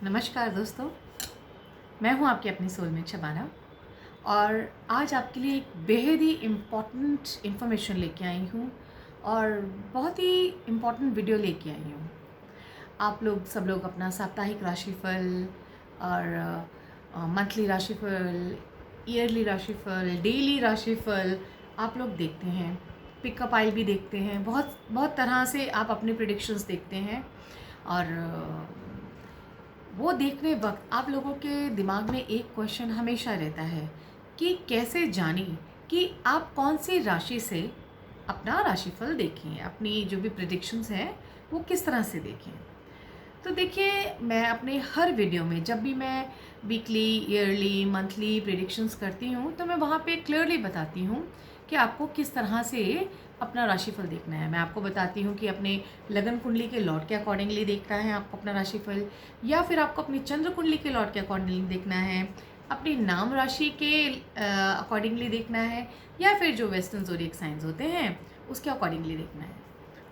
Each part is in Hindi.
नमस्कार दोस्तों, मैं हूं आपकी अपनी सोलमेट शबाना और आज आपके लिए एक बेहद ही इम्पॉर्टेंट इन्फॉर्मेशन लेके आई हूं और बहुत ही इम्पॉर्टेंट वीडियो लेके आई हूं। आप लोग सब लोग अपना साप्ताहिक राशिफल और मंथली राशिफल, ईयरली राशिफल, डेली राशिफल आप लोग देखते हैं, पिकअप आइल भी देखते हैं, बहुत बहुत तरह से आप अपने प्रिडिक्शंस देखते हैं और वो देखने वक्त आप लोगों के दिमाग में एक क्वेश्चन हमेशा रहता है कि कैसे जानें कि आप कौन सी राशि से अपना राशिफल देखें, अपनी जो भी प्रिडिक्शंस हैं वो किस तरह से देखें। तो देखिए, मैं अपने हर वीडियो में जब भी मैं वीकली, ईयरली, मंथली प्रिडिक्शंस करती हूँ तो मैं वहाँ पे क्लियरली बताती हूँ कि आपको किस तरह से अपना राशिफल देखना है। मैं आपको बताती हूँ कि अपने लगन कुंडली के लॉट के अकॉर्डिंगली देखना है आपको अपना राशिफल, या फिर आपको अपनी चंद्र कुंडली के लॉट के अकॉर्डिंगली देखना है, अपनी नाम राशि के अकॉर्डिंगली देखना है, या फिर जो वेस्टर्न ज़ोडिएक साइंस होते हैं उसके अकॉर्डिंगली देखना है।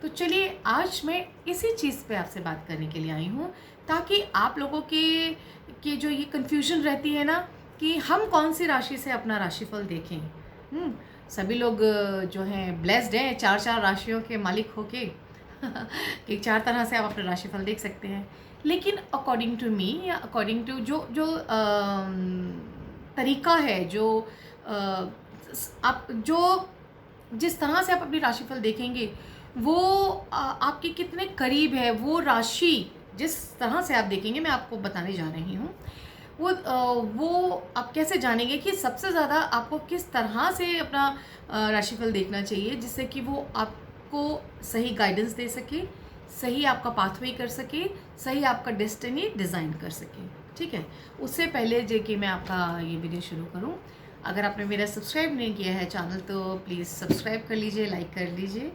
तो चलिए, आज मैं इसी चीज़ पे आपसे बात करने के लिए आई हूँ ताकि आप लोगों के जो ये कन्फ्यूजन रहती है ना कि हम कौन सी राशि से अपना राशिफल देखें। सभी लोग जो हैं ब्लेस्ड हैं, चार चार राशियों के मालिक होके कि चार तरह से आप अपना राशिफल देख सकते हैं। लेकिन अकॉर्डिंग टू मी, या अकॉर्डिंग टू जो जो तरीका है, जो आप जो जिस तरह से आप अपनी राशिफल देखेंगे वो आपके कितने करीब है, वो राशि जिस तरह से आप देखेंगे मैं आपको बताने जा रही हूँ। वो आप कैसे जानेंगे कि सबसे ज़्यादा आपको किस तरह से अपना राशिफल देखना चाहिए जिससे कि वो आपको सही गाइडेंस दे सके, सही आपका पाथवे कर सके, सही आपका डेस्टिनी डिज़ाइन कर सके। ठीक है, उससे पहले जो कि मैं आपका ये वीडियो शुरू करूं, अगर आपने मेरा सब्सक्राइब नहीं किया है चैनल तो प्लीज़ सब्सक्राइब कर लीजिए, लाइक कर लीजिए,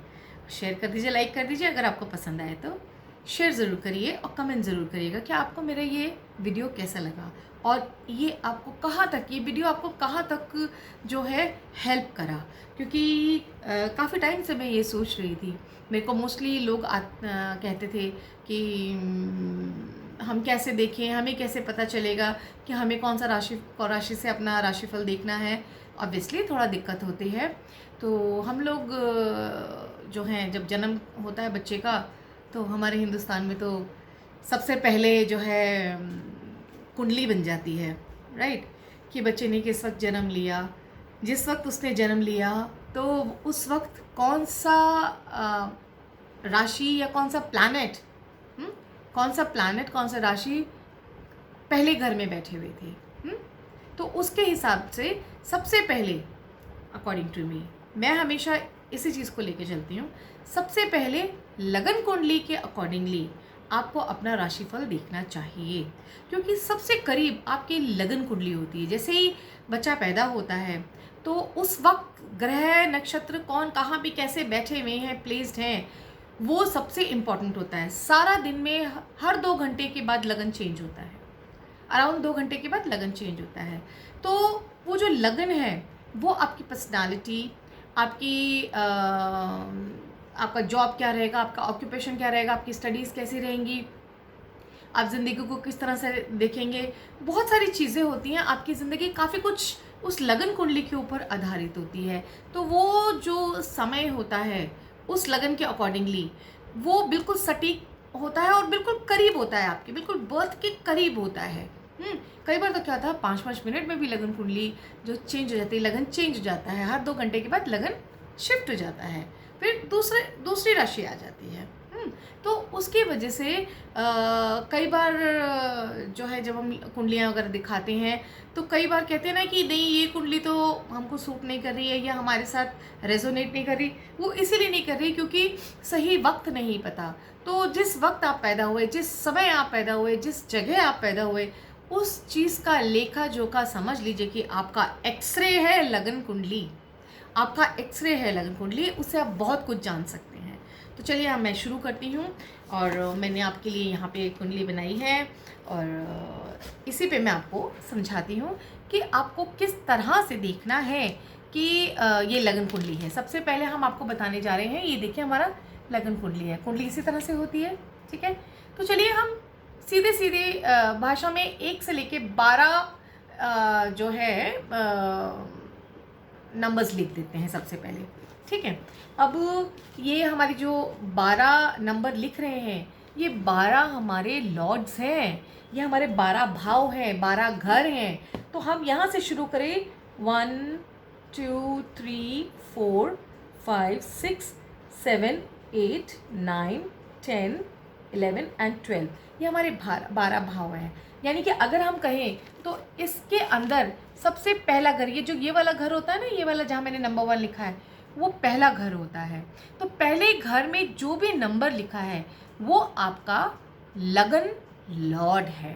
शेयर कर दीजिए, लाइक कर दीजिए। अगर आपको पसंद आए तो शेयर ज़रूर करिए और कमेंट ज़रूर करिएगा कि आपको मेरा ये वीडियो कैसा लगा और ये आपको कहाँ तक, ये वीडियो आपको कहाँ तक जो है हेल्प करा। क्योंकि काफ़ी टाइम से मैं ये सोच रही थी, मेरे को मोस्टली लोग कहते थे कि हम कैसे देखें, हमें कैसे पता चलेगा कि हमें कौन सा राशि से अपना राशिफल देखना है। ऑब्वियसली थोड़ा दिक्कत होती है। तो हम लोग जो हैं, जब जन्म होता है बच्चे का तो हमारे हिंदुस्तान में तो सबसे पहले जो है कुंडली बन जाती है, राइट, कि बच्चे ने किस वक्त जन्म लिया, जिस वक्त उसने जन्म लिया तो उस वक्त कौन सा राशि या कौन सा प्लैनेट, कौन सा राशि पहले घर में बैठे हुए थे। तो उसके हिसाब से सबसे पहले, अकॉर्डिंग टू मी, मैं हमेशा इसी चीज़ को लेके चलती हूँ, सबसे पहले लगन कुंडली के अकॉर्डिंगली आपको अपना राशिफल देखना चाहिए। क्योंकि सबसे करीब आपकी लगन कुंडली होती है। जैसे ही बच्चा पैदा होता है तो उस वक्त ग्रह नक्षत्र कौन कहाँ पे कैसे बैठे हुए हैं, प्लेस्ड हैं, वो सबसे इम्पॉर्टेंट होता है। सारा दिन में हर 2 घंटे के बाद लगन चेंज होता है, अराउंड 2 घंटे के बाद लगन चेंज होता है। तो वो जो लगन है वो आपकी पर्सनालिटी, आपकी आपका जॉब क्या रहेगा, आपका ऑक्यूपेशन क्या रहेगा, आपकी स्टडीज़ कैसी रहेंगी, आप ज़िंदगी को किस तरह से देखेंगे, बहुत सारी चीज़ें होती हैं। आपकी ज़िंदगी काफ़ी कुछ उस लगन कुंडली के ऊपर आधारित होती है। तो वो जो समय होता है उस लगन के अकॉर्डिंगली वो बिल्कुल सटीक होता है और बिल्कुल करीब होता है, आपके बिल्कुल बर्थ के करीब होता है। कई बार तो क्या होता है 5-5 मिनट में भी लगन कुंडली जो चेंज हो जाती है, लगन चेंज हो जाता है, हर 2 घंटे के बाद लगन शिफ्ट हो जाता है, फिर दूसरी राशि आ जाती है। तो उसकी वजह से कई बार जो है जब हम कुंडलियाँ अगर दिखाते हैं तो कई बार कहते हैं ना कि नहीं, ये कुंडली तो हमको सूट नहीं कर रही है या हमारे साथ रेजोनेट नहीं कर रही। वो इसीलिए नहीं कर रही क्योंकि सही वक्त नहीं पता। तो जिस वक्त आप पैदा हुए, जिस समय आप पैदा हुए, जिस जगह आप पैदा हुए, उस चीज़ का लेखा जोखा समझ लीजिए कि आपका एक्सरे है लगन कुंडली, आपका एक्सरे है लगन कुंडली, उससे आप बहुत कुछ जान सकते हैं। तो चलिए अब मैं शुरू करती हूँ और मैंने आपके लिए यहाँ पे एक कुंडली बनाई है और इसी पे मैं आपको समझाती हूँ कि आपको किस तरह से देखना है कि ये लगन कुंडली है। सबसे पहले हम आपको बताने जा रहे हैं, ये देखिए हमारा लगन कुंडली है। कुंडली इसी तरह से होती है, ठीक है। तो चलिए हम सीधे सीधे भाषा में 1 से लेके 12 जो है नंबर्स लिख देते हैं सबसे पहले, ठीक है। अब ये हमारी जो 12 नंबर लिख रहे हैं, ये 12 हमारे लॉर्ड्स हैं, ये हमारे 12 भाव हैं, 12 घर हैं। तो हम यहाँ से शुरू करें 1 2 3 4 5 6 7 8 9 10 11 एंड 12, ये हमारे 12 भाव हैं। यानी कि अगर हम कहें तो इसके अंदर सबसे पहला घर, ये जो ये वाला घर होता है ना, ये वाला जहाँ मैंने नंबर 1 लिखा है, वो पहला घर होता है। तो पहले घर में जो भी नंबर लिखा है वो आपका लगन लॉर्ड है।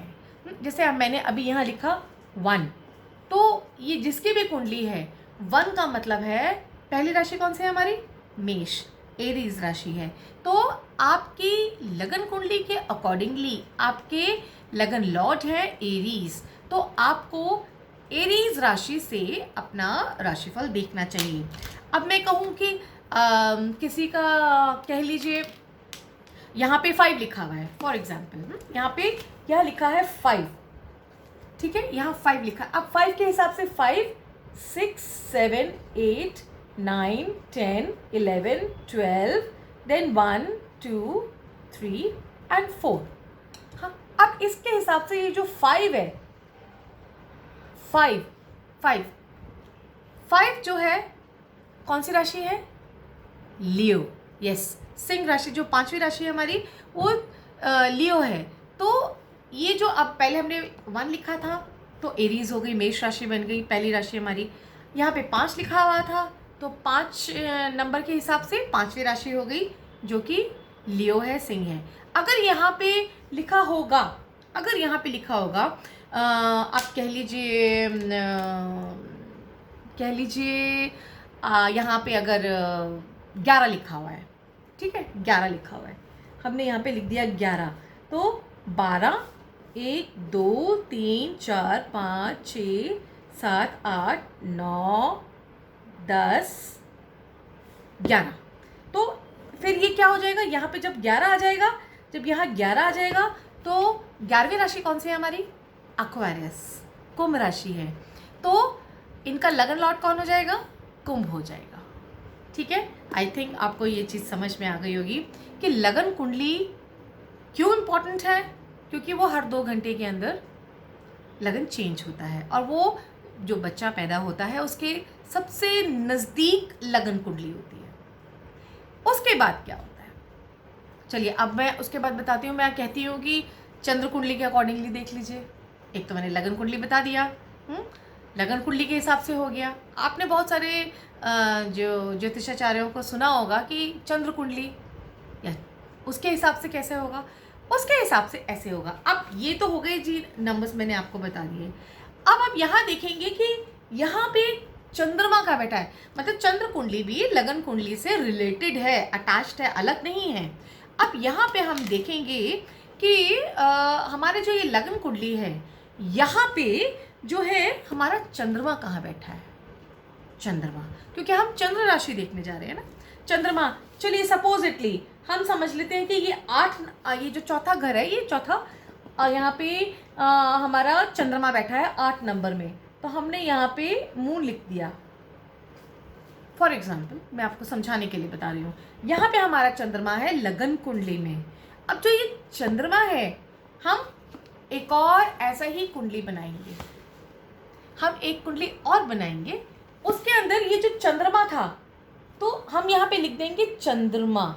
जैसे अब मैंने अभी यहाँ लिखा 1, तो ये जिसकी भी कुंडली है 1 का मतलब है पहली राशि कौन सी है हमारी, मेष, एरीज राशि है। तो आपकी लगन कुंडली के अकॉर्डिंगली आपके लगन लॉर्ड है एरीज, तो आपको एरीज राशि से अपना राशिफल देखना चाहिए। अब मैं कहूँ कि किसी का कह लीजिए यहाँ पे 5 लिखा हुआ है फॉर एग्जाम्पल, यहाँ पे क्या लिखा है 5, ठीक है, यहाँ 5 लिखा। अब 5 के हिसाब से 5 6 7 8 9 10 11 12 देन 1 2 3 एंड 4। हाँ, अब इसके हिसाब से ये जो 5 है, 5 जो है कौन सी राशि है, लियो, यस, सिंह राशि, जो 5वीं राशि है हमारी वो लियो है। तो ये जो अब पहले हमने 1 लिखा था तो एरीज हो गई, मेष राशि बन गई, पहली राशि हमारी। यहाँ पे 5 लिखा हुआ था तो 5 नंबर के हिसाब से 5वीं राशि हो गई जो कि लियो है, सिंह है। अगर यहाँ पे लिखा होगा, आप कह लीजिए यहाँ पे अगर 11 लिखा हुआ है, ठीक है, 11 लिखा हुआ है, हमने यहाँ पे लिख दिया 11, तो 12 1 2 3 4 5 6 7 8 9 10 11। तो फिर ये क्या हो जाएगा, यहाँ पे जब 11 आ जाएगा, जब यहाँ 11 आ जाएगा तो 11वीं राशि कौन सी है हमारी, एक्वेरियस, कुंभ राशि है। तो इनका लगन लॉर्ड कौन हो जाएगा, कुंभ हो जाएगा, ठीक है। आई थिंक आपको ये चीज़ समझ में आ गई होगी कि लगन कुंडली क्यों इम्पॉर्टेंट है, क्योंकि वो हर 2 घंटे के अंदर लगन चेंज होता है और वो जो बच्चा पैदा होता है उसके सबसे नज़दीक लगन कुंडली होती है। उसके बाद क्या होता है, चलिए अब मैं उसके बाद बताती हूँ। मैं कहती हूँ कि चंद्र कुंडली के अकॉर्डिंगली देख लीजिए। एक तो मैंने लगन कुंडली बता दिया, लगन कुंडली के हिसाब से हो गया। आपने बहुत सारे जो ज्योतिषाचार्यों को सुना होगा कि चंद्र कुंडली या उसके हिसाब से कैसे होगा, उसके हिसाब से ऐसे होगा। अब ये तो हो गए जी नंबर्स, मैंने आपको बता दिए। अब आप यहाँ देखेंगे कि यहाँ पे चंद्रमा का बैठा है, मतलब चंद्र कुंडली भी लगन कुंडली से रिलेटेड है, अटैच्ड है, अलग नहीं है। अब यहाँ पे हम देखेंगे कि हमारे जो ये लगन कुंडली है, यहाँ पे जो है हमारा चंद्रमा कहाँ बैठा है, चंद्रमा, क्योंकि हम चंद्र राशि देखने जा रहे हैं ना। चंद्रमा, चलिए सपोजिटली हम समझ लेते हैं कि ये 8, ये जो चौथा घर है, ये चौथा, यहाँ पे हमारा चंद्रमा बैठा है 8 नंबर में, तो हमने यहाँ पे मून लिख दिया। फॉर एग्जाम्पल मैं आपको समझाने के लिए बता रही हूँ, यहाँ पे हमारा चंद्रमा है लगन कुंडली में। अब जो ये चंद्रमा है, हम एक और ऐसा ही कुंडली बनाएंगे, हम एक कुंडली और बनाएंगे, उसके अंदर ये जो चंद्रमा था तो हम यहाँ पे लिख देंगे चंद्रमा,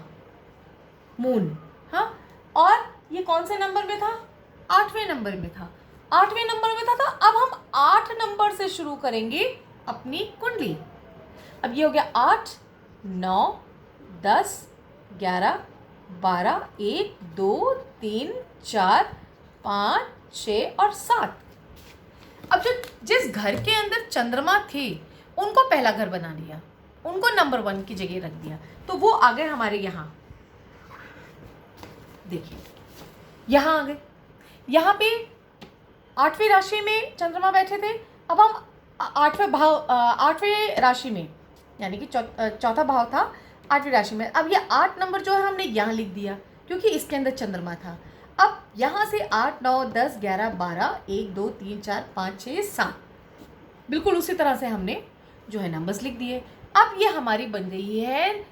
मून, हाँ। और ये कौन से नंबर में था, 8वें नंबर में था, 8वें नंबर में था। तो अब हम 8 नंबर से शुरू करेंगे अपनी कुंडली। अब ये हो गया 8 9 10 11 12 1 2 3 4 5 6 और 7। अब जो जिस घर के अंदर चंद्रमा थे उनको पहला घर बना लिया, उनको नंबर 1 की जगह रख दिया, तो वो आ गए हमारे यहाँ। देखिए यहाँ आ गए, यहाँ पे 8वीं राशि में चंद्रमा बैठे थे। अब हम 8वें राशि में, यानी कि चौथा भाव था 8वीं राशि में। अब ये 8 नंबर जो है हमने यहाँ लिख दिया क्योंकि इसके अंदर चंद्रमा था। अब यहाँ से 8, 9, 10, 11, 12, 1, 2, 3, 4, 5, 6, 7, बिल्कुल उसी तरह से हमने जो है नंबर्स लिख दिए। अब ये हमारी बन गई है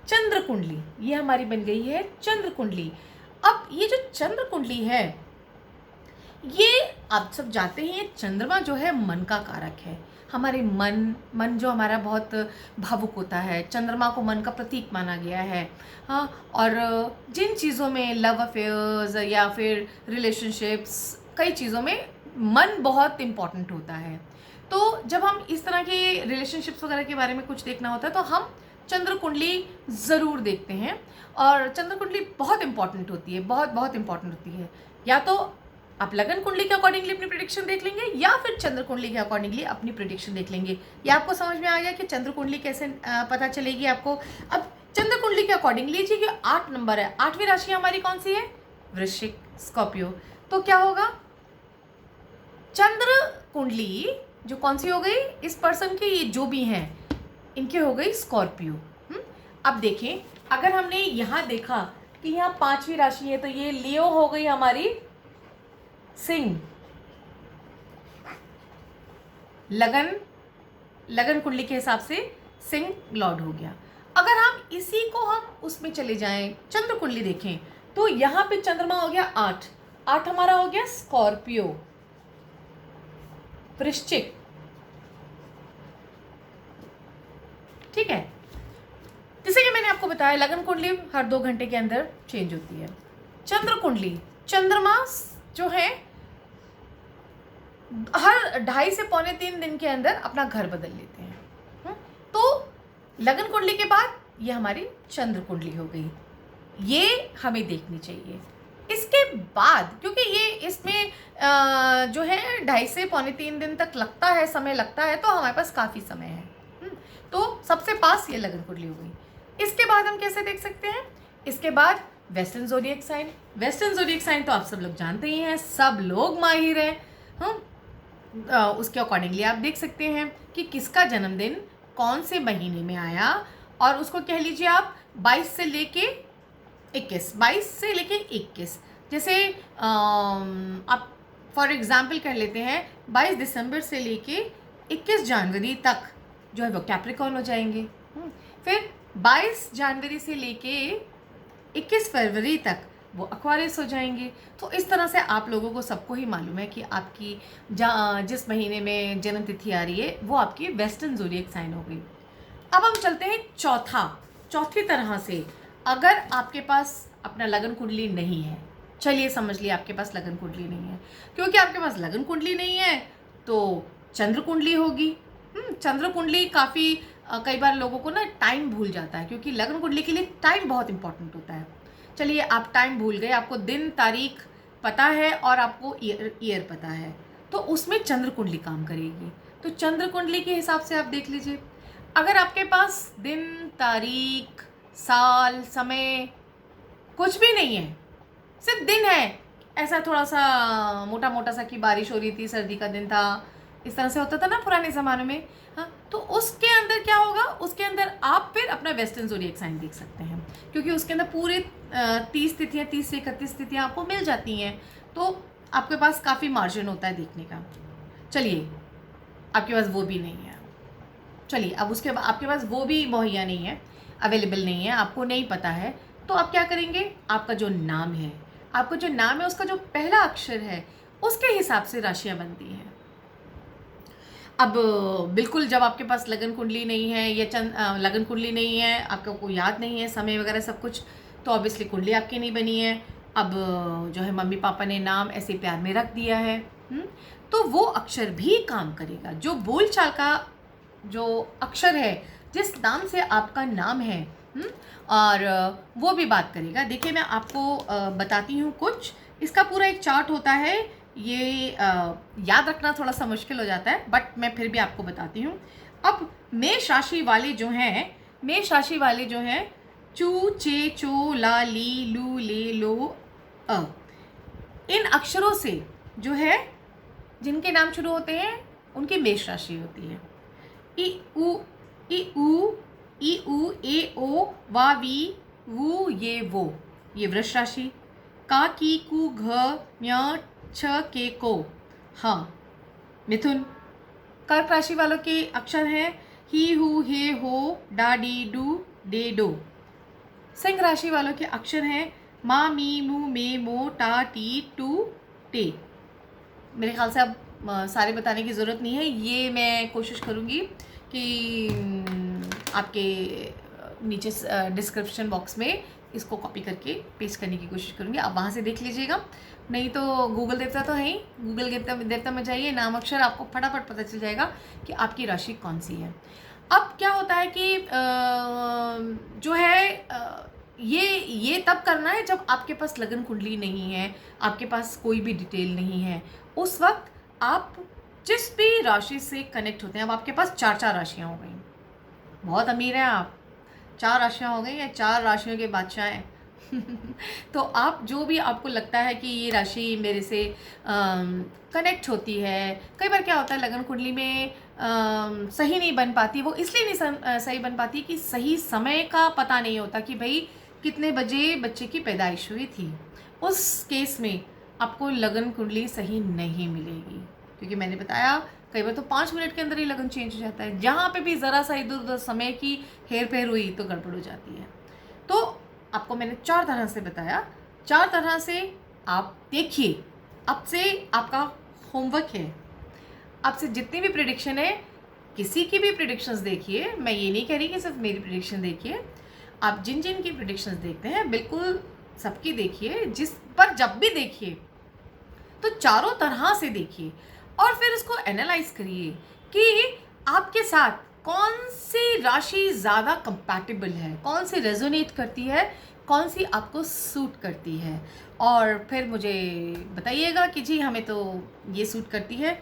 चंद्र कुंडली, ये हमारी बन गई है चंद्र कुंडली। अब ये जो चंद्र कुंडली है, ये आप सब जानते हैं, चंद्रमा जो है मन का कारक है। हमारे मन जो हमारा बहुत भावुक होता है, चंद्रमा को मन का प्रतीक माना गया है। हाँ, और जिन चीज़ों में लव अफेयर्स या फिर रिलेशनशिप्स, कई चीज़ों में मन बहुत इम्पॉर्टेंट होता है। तो जब हम इस तरह के रिलेशनशिप्स वगैरह के बारे में कुछ देखना होता है तो हम चंद्र कुंडली ज़रूर देखते हैं। और चंद्र कुंडली बहुत इंपॉर्टेंट होती है, बहुत बहुत इंपॉर्टेंट होती है। या तो आप लगन कुंडली के अकॉर्डिंगली अपनी प्रेडिक्शन देख लेंगे या फिर चंद्र कुंडली के अकॉर्डिंगली अपनी प्रेडिक्शन देख लेंगे। ये आपको समझ में आ गया कि चंद्र कुंडली कैसे पता चलेगी आपको। अब चंद्र कुंडली के अकॉर्डिंगली लीजिए कि 8 नंबर है, 8वीं राशि हमारी कौन सी है? वृश्चिक, स्कॉर्पियो। तो क्या होगा? चंद्र कुंडली जो कौन सी हो गई इस पर्सन की, ये जो भी हैं इनकी हो गई स्कॉर्पियो। अब देखें, अगर हमने यहाँ देखा कि यहाँ 5वीं राशि है तो ये लियो हो गई हमारी सिंह। लगन कुंडली के हिसाब से सिंह लॉर्ड हो गया। अगर हम इसी को हम उसमें चले जाएं, चंद्र कुंडली देखें तो यहाँ पे चंद्रमा हो गया 8 हमारा हो गया स्कॉर्पियो, वृश्चिक। ठीक है, जैसे कि मैंने आपको बताया लगन कुंडली हर 2 घंटे के अंदर चेंज होती है। चंद्र कुंडली, चंद्रमा जो है हर 2.5 से 2.25 दिन के अंदर अपना घर बदल लेते हैं। तो लगन कुंडली के बाद ये हमारी चंद्र कुंडली हो गई, ये हमें देखनी चाहिए। इसके बाद क्योंकि ये इसमें जो है 2.5 से 2.25 दिन तक लगता है, समय लगता है, तो हमारे पास काफ़ी समय है। तो सबसे पास ये लगन कुंडली हो गई। इसके बाद हम कैसे देख सकते हैं? इसके बाद western zodiac sign. Western zodiac sign तो आप सब लोग जानते ही हैं, सब लोग माहिर हैं। उसके अकॉर्डिंगली आप देख सकते हैं कि किसका जन्मदिन कौन से महीने में आया, और उसको कह लीजिए आप 22 से लेके 21। जैसे आप फॉर एग्जांपल कर लेते हैं 22 दिसंबर से लेके 21 जनवरी तक जो है वो कैप्रिकॉर्न हो जाएंगे। फिर 22 जनवरी से लेके 21 फरवरी तक वो एक्वेरियस हो जाएंगे। तो इस तरह से आप लोगों को सबको ही मालूम है कि आपकी जिस महीने में जन्म तिथि आ रही है वो आपकी वेस्टर्न ज़ोडिएक साइन हो गई। अब हम चलते हैं चौथी तरह से। अगर आपके पास अपना लगन कुंडली नहीं है, चलिए समझ लिया आपके पास लगन कुंडली नहीं है, क्योंकि आपके पास लगन कुंडली नहीं है तो चंद्र कुंडली होगी। चंद्र कुंडली काफ़ी कई बार लोगों को ना टाइम भूल जाता है, क्योंकि लगन कुंडली के लिए टाइम बहुत इंपॉर्टेंट होता है। चलिए आप टाइम भूल गए, आपको दिन तारीख पता है और आपको ईयर पता है, तो उसमें चंद्र कुंडली काम करेगी। तो चंद्र कुंडली के हिसाब से आप देख लीजिए, अगर आपके पास दिन तारीख साल समय कुछ भी नहीं है, सिर्फ दिन है, ऐसा थोड़ा सा मोटा मोटा सा कि बारिश हो रही थी, सर्दी का दिन था, इस तरह से होता था ना पुराने ज़माने में। हाँ, तो उसके अंदर क्या होगा, उसके अंदर आप फिर अपना वेस्टर्न ज़ोडिएक साइन देख सकते हैं, क्योंकि उसके अंदर पूरे 30 तिथियाँ, 30 से 31 तिथियाँ आपको मिल जाती हैं। तो आपके पास काफ़ी मार्जिन होता है देखने का। चलिए, आपके पास वो भी नहीं है, चलिए अब उसके बाद आपके पास वो भी मुहैया नहीं है, अवेलेबल नहीं है, आपको नहीं पता है, तो आप क्या करेंगे? आपका जो नाम है, उसका जो पहला अक्षर है उसके हिसाब से राशियाँ बनती हैं। अब बिल्कुल जब आपके पास लगन कुंडली नहीं है या लगन कुंडली नहीं है, आपको कोई याद नहीं है समय वगैरह सब कुछ, तो ऑब्वियसली कुंडली आपकी नहीं बनी है। अब जो है मम्मी पापा ने नाम ऐसे प्यार में रख दिया है, तो वो अक्षर भी काम करेगा। जो बोलचाल का जो अक्षर है, जिस नाम से आपका नाम है, और वो भी बात करेगा। देखिए मैं आपको बताती हूँ कुछ, इसका पूरा एक चार्ट होता है। ये याद रखना थोड़ा सा मुश्किल हो जाता है, बट मैं फिर भी आपको बताती हूँ। अब मेष राशि वाले जो हैं चू चे चो ला ली लू ले लो अ, इन अक्षरों से जो है जिनके नाम शुरू होते हैं उनकी मेष राशि होती है। ई उ ए ओ वा वी वू ये वो, ये वृष राशि। का की कु घ ञ छ के को। हाँ, मिथुन। कर्क राशि वालों के अक्षर हैं ही हु हे हो डा डी डू डे डो। सिंह राशि वालों के अक्षर हैं मा मी मू मे मो टा टी टू टे। मेरे ख्याल से अब सारे बताने की ज़रूरत नहीं है, ये मैं कोशिश करूँगी कि आपके नीचे डिस्क्रिप्शन बॉक्स में इसको कॉपी करके पेस्ट करने की कोशिश करूँगी, आप वहाँ से देख लीजिएगा। नहीं तो गूगल देवता तो है ही, गूगल देवता में जाइए, नाम अक्षर, आपको फटाफट पता चल जाएगा कि आपकी राशि कौन सी है। अब क्या होता है कि जो है ये तब करना है जब आपके पास लगन कुंडली नहीं है, आपके पास कोई भी डिटेल नहीं है। उस वक्त आप जिस भी राशि से कनेक्ट होते हैं, अब आपके पास 4 राशियाँ हो गई, बहुत अमीर हैं आप, 4 राशियाँ हो गई या 4 राशियों के बादशाह हैं। तो आप जो भी आपको लगता है कि ये राशि मेरे से कनेक्ट होती है, कई बार क्या होता है लगन कुंडली में सही नहीं बन पाती, वो इसलिए नहीं सही बन पाती कि सही समय का पता नहीं होता कि भाई कितने बजे बच्चे की पैदाइश हुई थी। उस केस में आपको लगन कुंडली सही नहीं मिलेगी, क्योंकि मैंने बताया कई बार तो 5 मिनट के अंदर ही लगन चेंज हो जाता है, जहाँ पे भी ज़रा सा इधर उधर समय की हेर फेर हुई तो गड़बड़ हो जाती है। तो आपको मैंने 4 तरह से बताया, 4 तरह से आप देखिए। अब से आपका होमवर्क है, आपसे जितनी भी प्रेडिक्शन है, किसी की भी प्रेडिक्शंस देखिए, मैं ये नहीं कह रही कि सिर्फ मेरी प्रेडिक्शन देखिए, आप जिन जिन की प्रेडिक्शंस देखते हैं बिल्कुल सबकी देखिए, जिस पर जब भी देखिए तो चारों तरह से देखिए और फिर उसको एनालाइज करिए कि आपके साथ कौन सी राशि ज़्यादा कंपैटिबल है, कौन सी रेजोनेट करती है, कौन सी आपको सूट करती है, और फिर मुझे बताइएगा कि जी हमें तो ये सूट करती है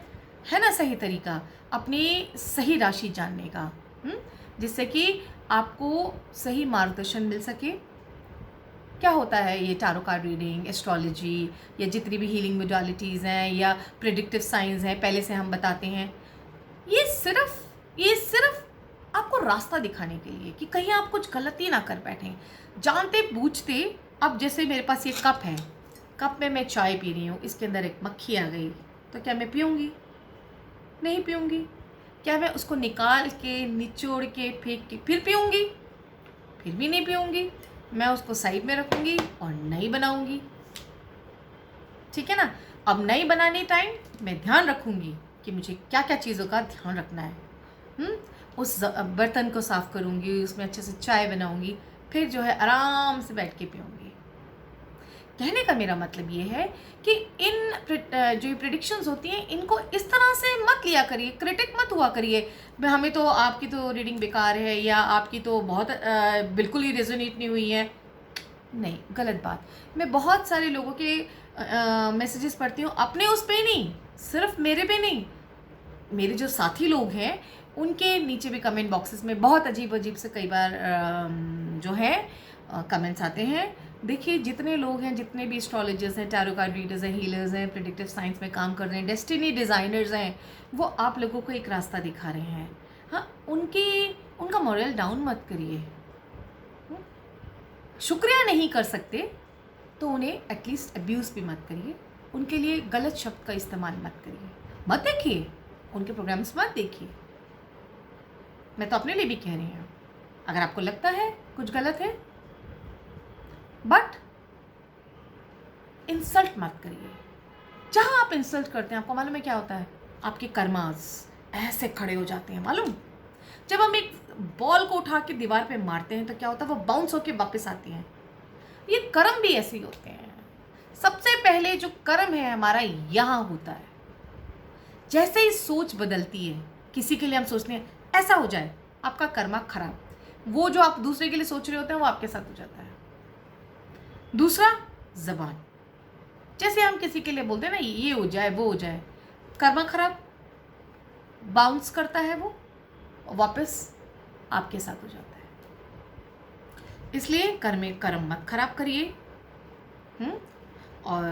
ना सही तरीका अपनी सही राशि जानने का, जिससे कि आपको सही मार्गदर्शन मिल सके। क्या होता है ये टैरो कार्ड रीडिंग, एस्ट्रोलॉजी या जितनी भी हीलिंग मोडालिटीज़ हैं या प्रेडिक्टिव साइंस हैं, पहले से हम बताते हैं, ये सिर्फ आपको रास्ता दिखाने के लिए कि कहीं आप कुछ गलती ना कर बैठें जानते बूझते। अब जैसे मेरे पास ये कप है, कप में मैं चाय पी रही हूँ, इसके अंदर एक मक्खी आ गई, तो क्या मैं पीऊँगी? नहीं पीऊँगी। क्या मैं उसको निकाल के निचोड़ के फेंक के फिर पीऊँगी? फिर भी नहीं पीऊँगी। मैं उसको साइड में रखूँगी और नई बनाऊँगी, ठीक है ना। अब नई बनाने टाइम मैं ध्यान रखूँगी कि मुझे क्या क्या चीज़ों का ध्यान रखना है। उस बर्तन को साफ़ करूँगी, उसमें अच्छे से चाय बनाऊँगी, फिर जो है आराम से बैठ के पीऊँगी। कहने का मेरा मतलब ये है कि इन जो ये प्रेडिक्शंस होती हैं इनको इस तरह से मत लिया करिए, क्रिटिक मत हुआ करिए, हमें तो आपकी तो रीडिंग बेकार है या आपकी तो बहुत बिल्कुल ही रेजोनेट नहीं हुई है। नहीं, गलत बात। मैं बहुत सारे लोगों के मैसेजेस पढ़ती हूँ, अपने उस पे नहीं, सिर्फ मेरे पे नहीं, मेरे जो साथी लोग हैं उनके नीचे भी कमेंट बॉक्सेस में बहुत अजीब अजीब से कई बार जो है कमेंट्स आते हैं। देखिए जितने लोग हैं, जितने भी एस्ट्रोलॉजर्स हैं, टैरो कार्ड रीडर्स हैं, हीलर्स हैं, प्रेडिक्टिव साइंस में काम कर रहे हैं, डेस्टिनी डिज़ाइनर्स हैं, वो आप लोगों को एक रास्ता दिखा रहे हैं। हाँ, उनका मोरल डाउन मत करिए। शुक्रिया नहीं कर सकते तो उन्हें एटलीस्ट अब्यूज़ भी मत करिए, उनके लिए गलत शब्द का इस्तेमाल मत करिए, मत देखिए उनके प्रोग्राम्स, मत देखिए। मैं तो अपने लिए भी कह रही हूँ, अगर आपको लगता है कुछ गलत है, बट इंसल्ट मत करिए। जहाँ आप इंसल्ट करते हैं, आपको मालूम है क्या होता है? आपके कर्मास ऐसे खड़े हो जाते हैं, मालूम? जब हम एक बॉल को उठा के दीवार पे मारते हैं तो क्या होता है? वो बाउंस होके वापस आती हैं। ये कर्म भी ऐसे ही होते हैं। सबसे पहले जो कर्म है हमारा यहाँ होता है। जैसे ही सोच बदलती है, किसी के लिए हम सोचते हैं ऐसा हो जाए, आपका कर्मा खराब, वो जो आप दूसरे के लिए सोच रहे होते हैं वो आपके साथ हो जाता है। दूसरा, जबान, जैसे हम किसी के लिए बोलते हैं ना ये हो जाए वो हो जाए, कर्मा खराब, बाउंस करता है वो, वापस आपके साथ हो जाता है। इसलिए कर्म मत खराब करिए। और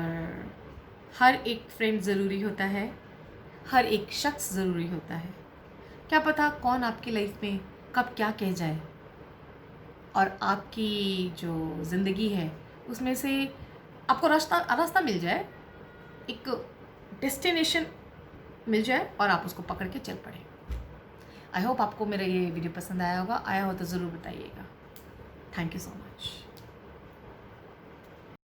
हर एक फ्रेंड ज़रूरी होता है, हर एक शख्स ज़रूरी होता है। क्या पता कौन आपकी लाइफ में कब क्या कह जाए, और आपकी जो ज़िंदगी है उसमें से आपको रास्ता रास्ता मिल जाए, एक डेस्टिनेशन मिल जाए और आप उसको पकड़ के चल पड़े। आई होप आपको मेरा ये वीडियो पसंद आया होगा। आया हो तो ज़रूर बताइएगा। Thank you so much.